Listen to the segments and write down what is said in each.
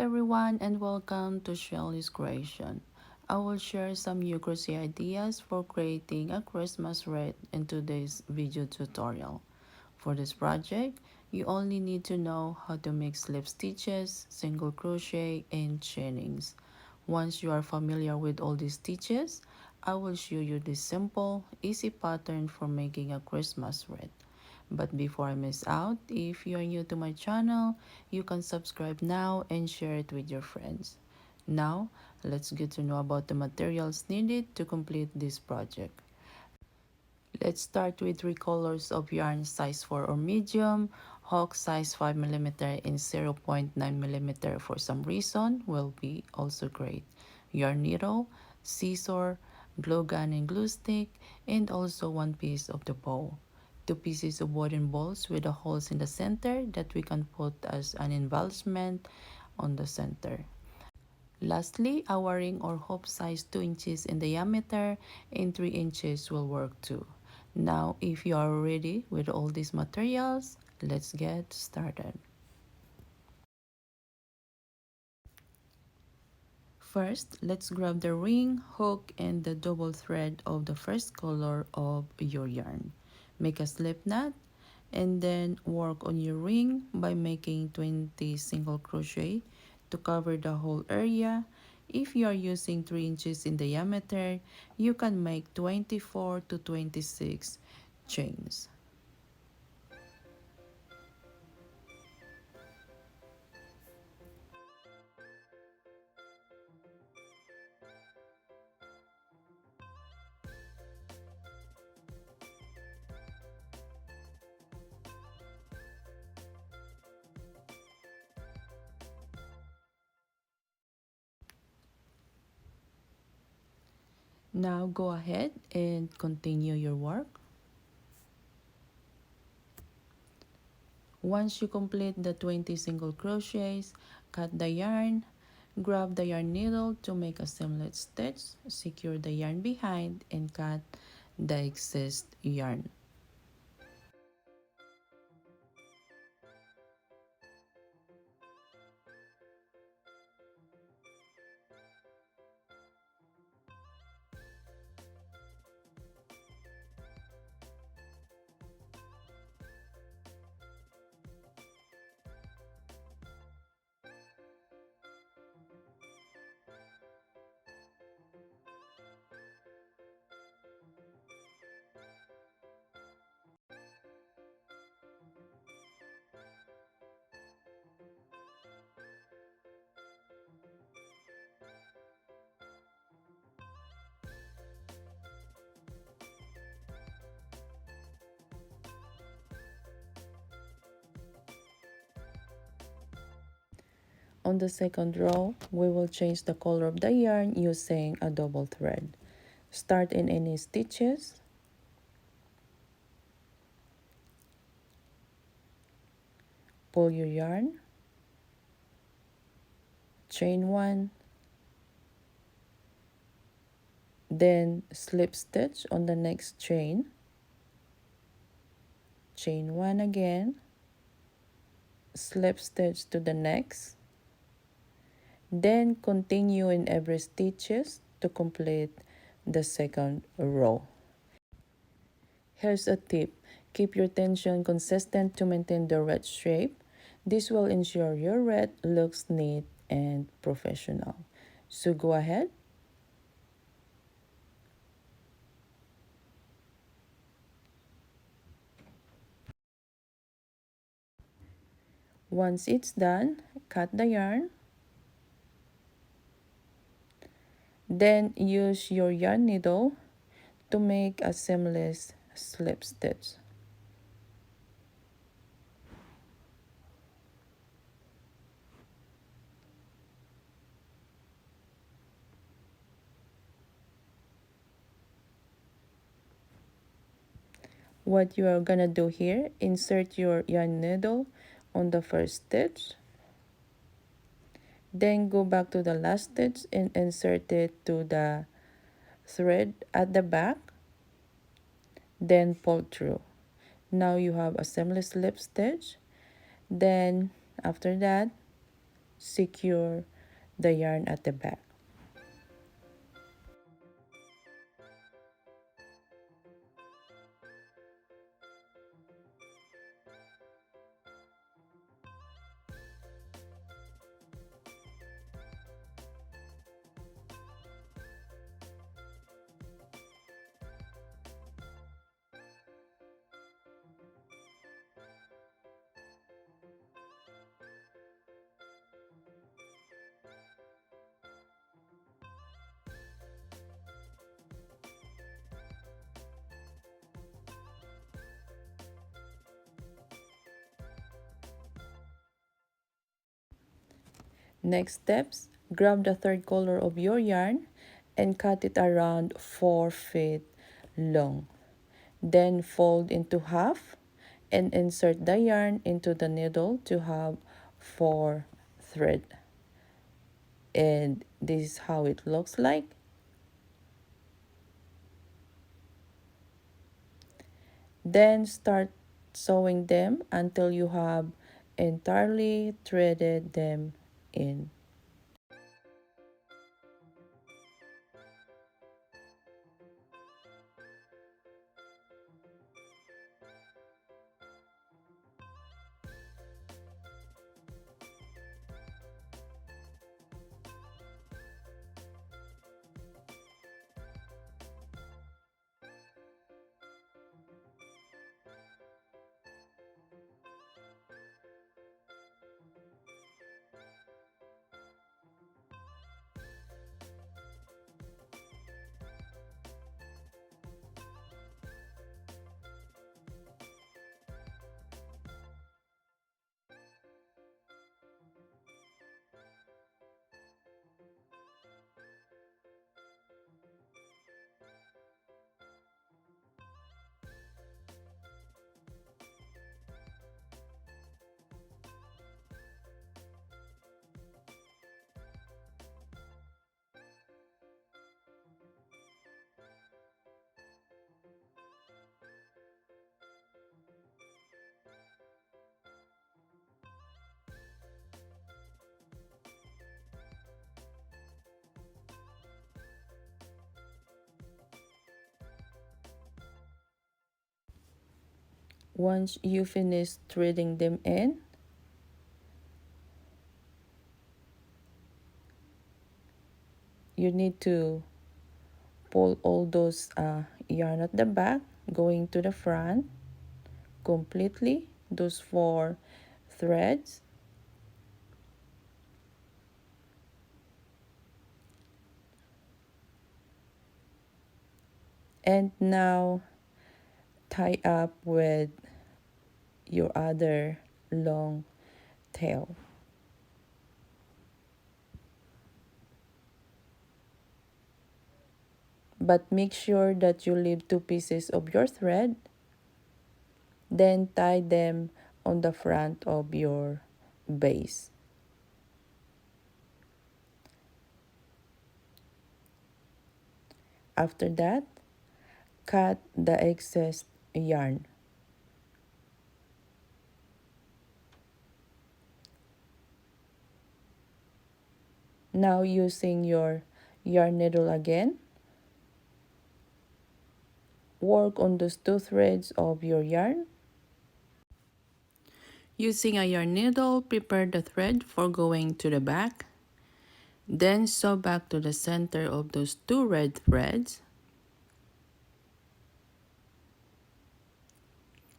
everyone and welcome to Shelly's Creation. I will share some new crochet ideas for creating a Christmas wreath in today's video tutorial. For this project, you only need to know how to make slip stitches, single crochet, and chainings. Once you are familiar with all these stitches, I will show you this simple, easy pattern for making a Christmas wreath. But before I miss out, if you're new to my channel, you can subscribe now and share it with your friends. Now, let's get to know about the materials needed to complete this project. Let's start with three colors of yarn size 4 or medium, hook size 5mm and 0.9mm for some reason will be also great. Yarn needle, scissor, glue gun and glue stick, and also one piece of the bow. Two pieces of wooden balls with the holes in the center that we can put as an embellishment on the center. Lastly, a ring or hoop size 2 inches in diameter and 3 inches will work too. Now, if you are ready with all these materials, let's get started. First, let's grab the ring, hook, and the double thread of the first color of your yarn. Make a slip knot and then work on your ring by making 20 single crochet to cover the whole area. If you are using 3 inches in diameter, you can make 24 to 26 chains. Now go ahead and continue your work. Once you complete the 20 single crochets, cut the yarn, grab the yarn needle to make a seamless stitch, secure the yarn behind, and cut the excess yarn. On the second row, we will change the color of the yarn using a double thread. Start in any stitches. Pull your yarn. Chain 1. Then slip stitch on the next chain. Chain 1 again. Slip stitch to the next. Then continue in every stitches to complete the second row. Here's a tip. Keep your tension consistent to maintain the red shape. This will ensure your red looks neat and professional. So go ahead. Once it's done, cut the yarn. Then use your yarn needle to make a seamless slip stitch. What you are gonna do here, insert your yarn needle on the first stitch. Then go back to the last stitch and insert it to the thread at the back. Then pull through. Now you have a seamless slip stitch. Then after that, secure the yarn at the back. Next steps, grab the third color of your yarn and cut it around 4 feet long. Then fold into half and insert the yarn into the needle to have 4 thread. And this is how it looks like. Then start sewing them until you have entirely threaded them in. Once you finish threading them in, you need to pull all those yarn at the back going to the front completely, those 4 threads. And now tie up with your other long tail. But make sure that you leave 2 pieces of your thread. Then tie them on the front of your base. After that, cut the excess yarn. Now using your yarn needle again, work on those 2 threads of your yarn. Using a yarn needle, prepare the thread for going to the back. Then sew back to the center of those 2 red threads.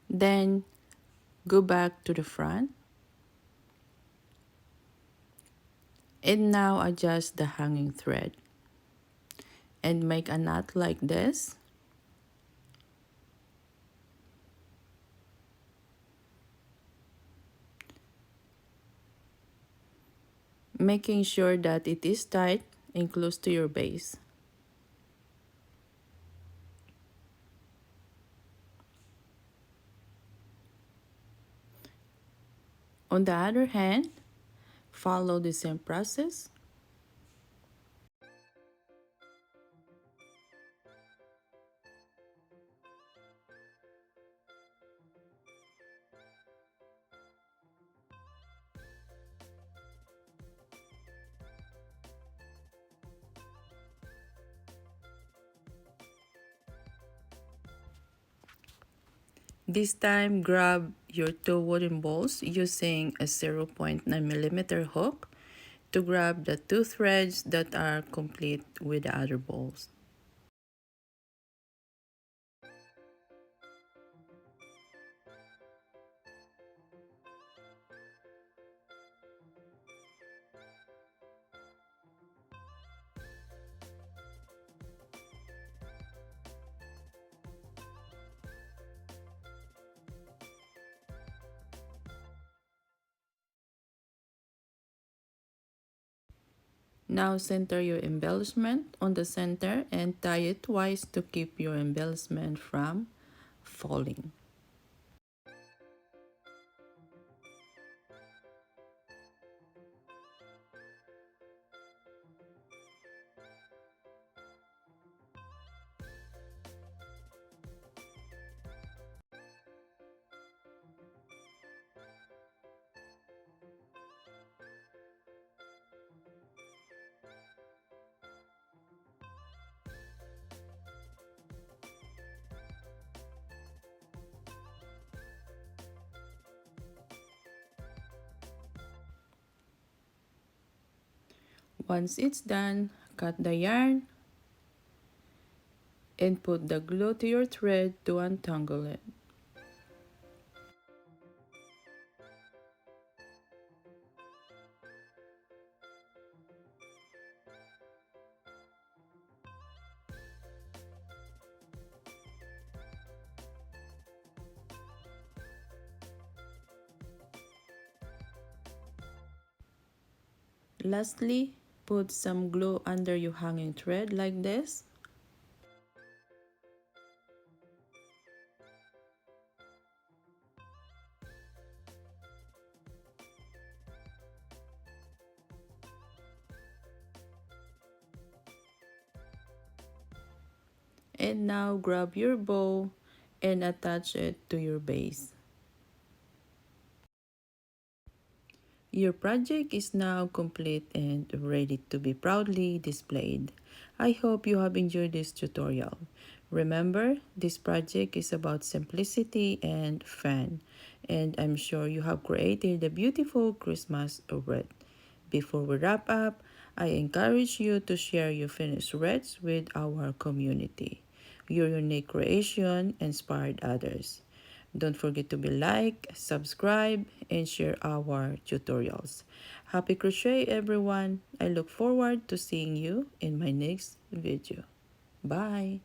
Then go back to the front. And now adjust the hanging thread. And make a knot like this. Making sure that it is tight and close to your base. On the other hand, follow the same process. This time, grab your two wooden balls using a 0.9 mm hook to grab the two threads that are complete with the other balls. Now center your embellishment on the center and tie it twice to keep your embellishment from falling. Once it's done, cut the yarn and put the glue to your thread to untangle it. Lastly, put some glue under your hanging thread like this. And now grab your bow and attach it to your base. Your project is now complete and ready to be proudly displayed. I hope you have enjoyed this tutorial. Remember, this project is about simplicity and fun, and I'm sure you have created a beautiful Christmas wreath. Before we wrap up, I encourage you to share your finished wreaths with our community. Your unique creation inspired others. Don't forget to be like, subscribe, and share our tutorials. Happy crochet everyone! I look forward to seeing you in my next video. Bye!